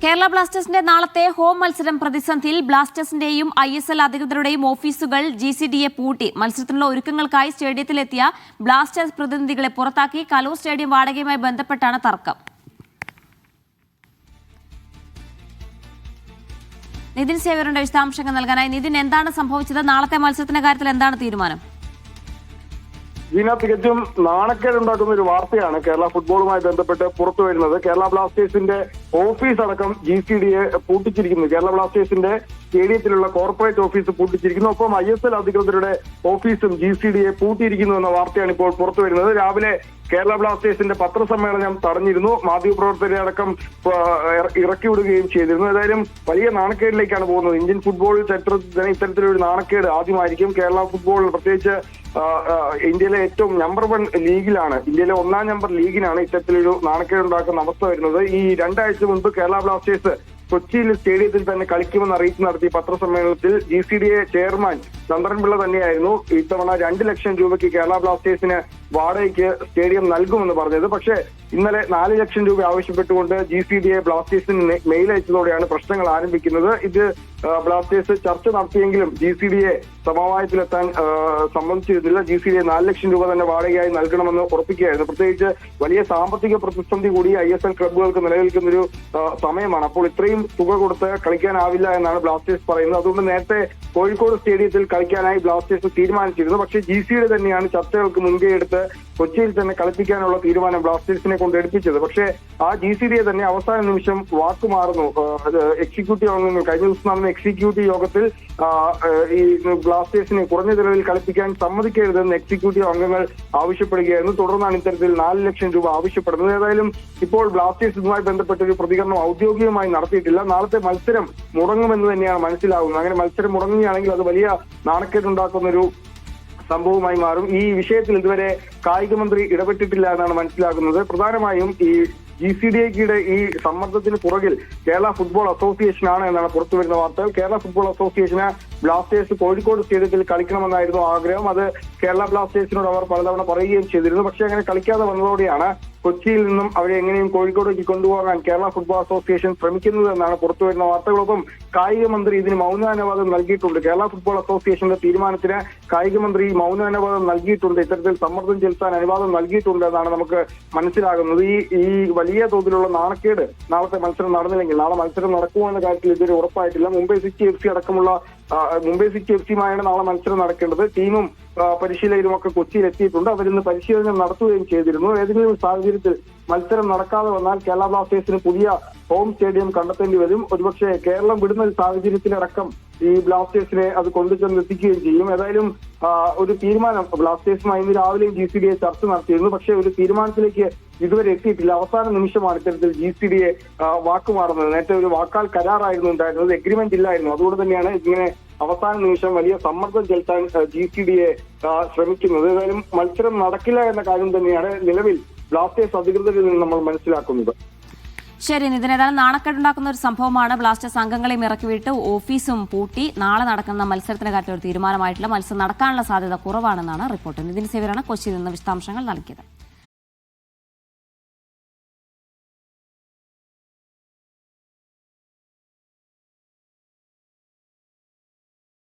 കേരള ബ്ലാസ്റ്റേഴ്സിന്റെ നാളത്തെ ഹോം മത്സരം പ്രതിസന്ധിയിൽ ബ്ലാസ്റ്റേഴ്സിന്റെയും ISL അധികൃതരുടെയും ഓഫീസുകൾ GCDയെ പൂട്ടി. മത്സരത്തിനുള്ള ഒരുക്കങ്ങൾക്കായി സ്റ്റേഡിയത്തിലെത്തിയ ബ്ലാസ്റ്റേഴ്സ് പ്രതിനിധികളെ പുറത്താക്കി. കലൂർ സ്റ്റേഡിയം വാടകയുമായി ബന്ധപ്പെട്ടാണ് തർക്കം. നിതിൻ സേവ്യറുടെ വിശദാംശങ്ങൾ നൽകാനായി. നിതിൻ, എന്താണ് സംഭവിച്ചത്? നാളത്തെ മത്സരത്തിന്റെ കാര്യത്തിൽ എന്താണ് തീരുമാനം? ജീന, തികച്ചും നാണക്കേടുണ്ടാക്കുന്ന ഒരു വാർത്തയാണ് കേരള ഫുട്ബോളുമായി ബന്ധപ്പെട്ട് പുറത്തു വരുന്നത്. കേരള ബ്ലാസ്റ്റേഴ്സിന്റെ ഓഫീസ് അടക്കം GCDയെ പൂട്ടിച്ചിരിക്കുന്നു. കേരള ബ്ലാസ്റ്റേഴ്സിന്റെ സ്റ്റേഡിയത്തിലുള്ള കോർപ്പറേറ്റ് ഓഫീസ് പൂട്ടിച്ചിരിക്കുന്നു. ഒപ്പം ISL അധികൃതരുടെ ഓഫീസും GCDയെ പൂട്ടിയിരിക്കുന്നു എന്ന വാർത്തയാണ് ഇപ്പോൾ പുറത്തു വരുന്നത്. രാവിലെ കേരള ബ്ലാസ്റ്റേഴ്സിന്റെ പത്രസമ്മേളനം തടഞ്ഞിരുന്നു. മാധ്യമപ്രവർത്തകരെ അടക്കം ഇറക്കിവിടുകയും ചെയ്തിരുന്നു. ഏതായാലും വലിയ നാണക്കേടിലേക്കാണ് പോകുന്നത്. ഇന്ത്യൻ ഫുട്ബോൾ ചരിത്രത്തിൽ ഇത്തരത്തിലൊരു നാണക്കേട് ആദ്യമായിരിക്കും. കേരള ഫുട്ബോൾ പ്രത്യേകിച്ച് ഇന്ത്യയിലെ ഏറ്റവും നമ്പർ 1 ലീഗിലാണ്, ഇന്ത്യയിലെ 1ാം നമ്പർ ലീഗിനാണ് ഇത്തരത്തിലൊരു നാണക്കേടുണ്ടാക്കുന്ന അവസ്ഥ വരുന്നത്. ഈ 2 ആഴ്ച മുൻപ് കേരള ബ്ലാസ്റ്റേഴ്സ് കൊച്ചിയിൽ സ്റ്റേഡിയത്തിൽ തന്നെ കളിക്കുമെന്ന് അറിയിപ്പ് നടത്തിയ പത്രസമ്മേളനത്തിൽ GCDA ചെയർമാൻ ചന്ദ്രൻപിള്ള തന്നെയായിരുന്നു ഇത്തവണ 2 ലക്ഷം രൂപയ്ക്ക് കേരള ബ്ലാസ്റ്റേഴ്സിന് വാടകയ്ക്ക് സ്റ്റേഡിയം നൽകുമെന്ന് പറഞ്ഞത്. പക്ഷേ ഇന്നലെ 4 ലക്ഷം രൂപ ആവശ്യപ്പെട്ടുകൊണ്ട് GCDA ബ്ലാസ്റ്റേഴ്സിന് മെയിൽ അയച്ചതോടെയാണ് പ്രശ്നങ്ങൾ ആരംഭിക്കുന്നത്. ഇത് ബ്ലാസ്റ്റേഴ്സ് ചർച്ച നടത്തിയെങ്കിലും GCDA സമവായത്തിലെത്താൻ സമ്മതിച്ചിരുന്നില്ല. GCDA 4 ലക്ഷം രൂപ തന്നെ വാടകയായി നൽകണമെന്ന് ഉറപ്പിക്കുകയായിരുന്നു. പ്രത്യേകിച്ച് വലിയ സാമ്പത്തിക പ്രതിസന്ധി കൂടി ISL ക്ലബ്ബുകൾക്ക് നിലനിൽക്കുന്നൊരു സമയമാണ്. അപ്പോൾ ഇത്രയും തുക കൊടുത്ത് കളിക്കാനാവില്ല എന്നാണ് ബ്ലാസ്റ്റേഴ്സ് പറയുന്നത്. അതുകൊണ്ട് നേരത്തെ കോഴിക്കോട് സ്റ്റേഡിയത്തിൽ കളിക്കാനായി ബ്ലാസ്റ്റേഴ്സ് തീരുമാനിച്ചിരുന്നു. പക്ഷേ GCD തന്നെയാണ് ചർച്ചകൾക്ക് മുൻകൈ എടുത്ത് കൊച്ചിയിൽ തന്നെ കളിപ്പിക്കാനുള്ള തീരുമാനം ബ്ലാസ്റ്റേഴ്സിനെ കൊണ്ട് എടുപ്പിച്ചത്. പക്ഷേ ആ GCDയെ തന്നെ അവസാന നിമിഷം വാക്കുമാറുന്നു. എക്സിക്യൂട്ടീവ് അംഗങ്ങൾ കഴിഞ്ഞ ദിവസം നടന്ന എക്സിക്യൂട്ടീവ് യോഗത്തിൽ ഈ ബ്ലാസ്റ്റേഴ്സിനെ കുറഞ്ഞ ചെലവിൽ കളിപ്പിക്കാൻ സമ്മതിക്കരുതെന്ന് എക്സിക്യൂട്ടീവ് അംഗങ്ങൾ ആവശ്യപ്പെടുകയായിരുന്നു. തുടർന്നാണ് ഇത്തരത്തിൽ 4 ലക്ഷം രൂപ ആവശ്യപ്പെടുന്നത്. ഏതായാലും ഇപ്പോൾ ബ്ലാസ്റ്റേഴ്സ് ഇതുമായി ബന്ധപ്പെട്ട ഒരു പ്രതികരണം ഔദ്യോഗികമായി നടത്തിയിട്ടില്ല. നാളത്തെ മത്സരം മുടങ്ങുമെന്ന് തന്നെയാണ് മനസ്സിലാവുന്നത്. അങ്ങനെ മത്സരം മുടങ്ങുകയാണെങ്കിൽ അത് വലിയ നാണക്കേടുണ്ടാക്കുന്നൊരു സംഭവമായി മാറും. ഈ വിഷയത്തിൽ ഇതുവരെ കായിക മന്ത്രി ഇടപെട്ടിട്ടില്ല എന്നാണ് മനസ്സിലാക്കുന്നത്. പ്രധാനമായും ഈ GCDയുടെ ഈ സമ്മർദ്ദത്തിന് പുറകിൽ കേരള ഫുട്ബോൾ അസോസിയേഷനാണ് എന്നാണ് പുറത്തുവരുന്ന വാർത്തകൾ. കേരള ഫുട്ബോൾ അസോസിയേഷന് ബ്ലാസ്റ്റേഴ്സ് കോഴിക്കോട് സ്റ്റേഡിയത്തിൽ കളിക്കണമെന്നായിരുന്നു ആഗ്രഹം. അത് കേരള ബ്ലാസ്റ്റേഴ്സിനോട് അവർ പലതവണ പറയുകയും ചെയ്തിരുന്നു. പക്ഷേ അങ്ങനെ കളിക്കാതെ വന്നതോടെയാണ് കൊച്ചിയിൽ നിന്നും അവരെ എങ്ങനെയും കോഴിക്കോടേക്ക് കൊണ്ടുപോകാൻ കേരള ഫുട്ബോൾ അസോസിയേഷൻ ശ്രമിക്കുന്നത് എന്നാണ് പുറത്തുവരുന്ന വാർത്തകളൊപ്പം കായിക മന്ത്രി ഇതിന് മൗനാനുവാദം നൽകിയിട്ടുണ്ട്. കേരള ഫുട്ബോൾ അസോസിയേഷന്റെ തീരുമാനത്തിന് കായിക മന്ത്രി മൗനാനുവാദം നൽകിയിട്ടുണ്ട്. ഇത്തരത്തിൽ സമ്മർദ്ദം ചെലുത്താൻ അനുവാദം നൽകിയിട്ടുണ്ട് എന്നാണ് നമുക്ക് മനസ്സിലാകുന്നത്. ഈ വലിയ തോതിലുള്ള നാണക്കേട് നാളത്തെ മത്സരം നടന്നില്ലെങ്കിൽ, നാളെ മത്സരം നടക്കുമോ എന്ന കാര്യത്തിൽ ഇതുവരെ ഉറപ്പായിട്ടില്ല. മുംബൈ സിറ്റി FC അടക്കമുള്ള മുംബൈ സിറ്റി FCയുമായാണ് നാളെ മത്സരം നടക്കേണ്ടത്. ടീമും പരിശീലകരുമൊക്കെ കൊച്ചിയിൽ എത്തിയിട്ടുണ്ട്. അവരിന്ന് പരിശീലനം നടത്തുകയും ചെയ്തിരുന്നു. ഏതെങ്കിലും സാഹചര്യത്തിൽ മത്സരം നടക്കാതെ വന്നാൽ കേരള ബ്ലാസ്റ്റേഴ്സിന് പുതിയ ഹോം സ്റ്റേഡിയം കണ്ടെത്തേണ്ടി വരും. ഒരുപക്ഷെ കേരളം വിടുന്ന ഒരു സാഹചര്യത്തിലടക്കം ഈ ബ്ലാസ്റ്റേഴ്സിനെ അത് കൊണ്ടുചെന്ന് എത്തിക്കുകയും ചെയ്യും. ഏതായാലും ഒരു തീരുമാനം ബ്ലാസ്റ്റേഴ്സുമായി ഇന്ന് രാവിലെയും GCDയെ ചർച്ച നടത്തിയിരുന്നു. പക്ഷേ ഒരു തീരുമാനത്തിലേക്ക് ഇതുവരെ എത്തിയിട്ടില്ല. അവസാന നിമിഷമാണ് ഇത്തരത്തിൽ GCDയെ വാക്കുമാറുന്നത്. നേരത്തെ ഒരു വാക്കാൽ കരാറായിരുന്നു ഉണ്ടായിരുന്നത്, എഗ്രിമെന്റ് ഇല്ലായിരുന്നു. അതുകൊണ്ട് തന്നെയാണ് ഇങ്ങനെ അവസാന നിമിഷം വലിയ സമ്മർദ്ദം ചെലുത്താൻ GCDയെ ശ്രമിക്കുന്നത്. ഏതായാലും മത്സരം നടക്കില്ല എന്ന കാര്യം തന്നെയാണ് നിലവിൽ ബ്ലാസ്റ്റേഴ്സ് അധികൃതരിൽ നിന്ന് നമ്മൾ മനസ്സിലാക്കുന്നത്. ശരി നിതിൻ, ഏതായാലും നാണക്കേടുണ്ടാക്കുന്ന ഒരു സംഭവമാണ്. ബ്ലാസ്റ്റേഴ്സ് അംഗങ്ങളെയും ഇറക്കിവിട്ട് ഓഫീസും പൂട്ടി. നാളെ നടക്കുന്ന മത്സരത്തിന്റെ കാര്യത്തിൽ ഒരു തീരുമാനമായിട്ടില്ല. മത്സരം നടക്കാനുള്ള സാധ്യത കുറവാണെന്നാണ് റിപ്പോർട്ട്. നിതിൻ സേവ്യറാണ് കൊച്ചിയിൽ നിന്ന് വിശദാംശങ്ങൾ നൽകിയത്.